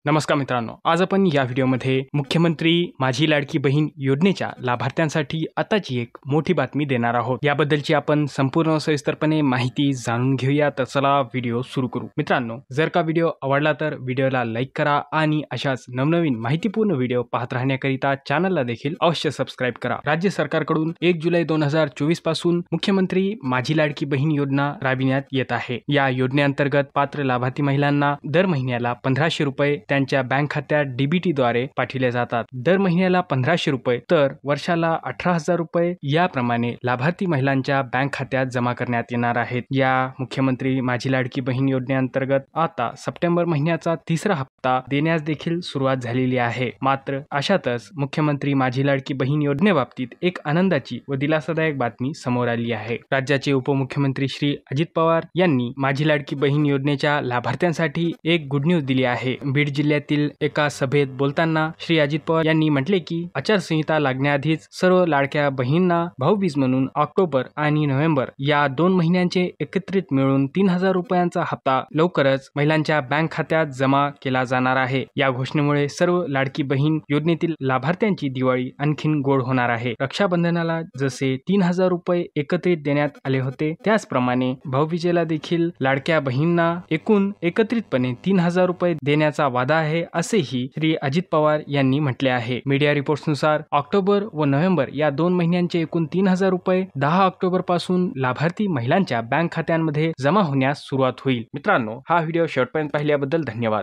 नमस्कार मित्रांनो, आज आपण या व्हिडिओमध्ये मुख्यमंत्री माझी लाडकी बहीण योजनेच्या लाभार्थ्यांसाठी आताची एक मोठी बातमी देणार आहोत। याबद्दलची आपण संपूर्ण सविस्तरपणे माहिती जाणून घेऊया। तर चला व्हिडिओ सुरू करू। मित्रांनो, जर का व्हिडिओ आवडला तर व्हिडिओला लाईक करा आणि अशाच नवनवीन माहितीपूर्ण व्हिडिओ पाहत राहण्याकरिता चॅनलला देखील अवश्य सबस्क्राइब करा। राज्य सरकारकडून 1 जुलै 2024 पासून मुख्यमंत्री माझी लाडकी बहीण योजना राबविण्यात येत आहे। या योजनेअंतर्गत पात्र लाभार्थी महिलांना दर महिन्याला 1500 रुपये त्यांच्या बँक खात्यात डीबीटी द्वारे पाठविले जातात। दर महिन्याला 1500 रुपये तर वर्षाला 18,000 रुपये याप्रमाणे लाभार्थी महिलांच्या बँक खात्यात जमा करण्यात येणार आहेत। या मुख्यमंत्री माझी लाडकी बहीण योजनेअंतर्गत आता सप्टेंबर महिन्याचा तिसरा हप्ता देण्यास देखील सुरुवात झालेली आहे। मात्र अशातच मुख्यमंत्री माझी लाडकी बहीण योजनेबाबतीत एक आनंदाची व दिलासादायक बातमी समोर आली आहे। राज्याचे उपमुख्यमंत्री श्री अजित पवार यांनी माझी लाडकी बहीण योजनेच्या लाभार्थ्यांसाठी एक गुड न्यूज दिली आहे। बीड जिल्ह्यातील एका सभेत बोलताना श्री अजित पवार यांनी म्हटले की आचारसंहिता लागण्याआधीच सर्व लाडक्या बहिणींना भाऊबीज म्हणून ऑक्टोबर आणि नोव्हेंबर या 2 महिन्यांचे एकत्रित मिळून 3,000 रुपयांचा हप्ता लवकरच महिलांच्या बँक खात्यात जमा केला जाणार आहे। या घोषणेमुळे सर्व लाडकी बहीण योजनेतील लाभार्थ्यांची दिवाळी आणखीन गोड होणार आहे। रक्षाबंधनाला जसे 3,000 रुपये एकत्रित देण्यात आले होते, त्याचप्रमाणे भाऊबीजेला देखील लाडक्या बहिणींना एकूण एकत्रितपणे 3,000 रुपये देण्याचा वादा आहे, असेही श्री अजित पवार यांनी म्हटले आहे। मीडिया रिपोर्ट्सनुसार ऑक्टोबर व नोव्हेंबर या 2 महिन्यांचे एकूण 3,000 रुपये 10 ऑक्टोबर पासून लाभार्थी महिलांच्या बँक खात्यांमध्ये जमा होण्यास सुरुवात होईल। मित्रांनो, हा व्हिडिओ शेवटपर्यंत पाहिल्याबद्दल धन्यवाद।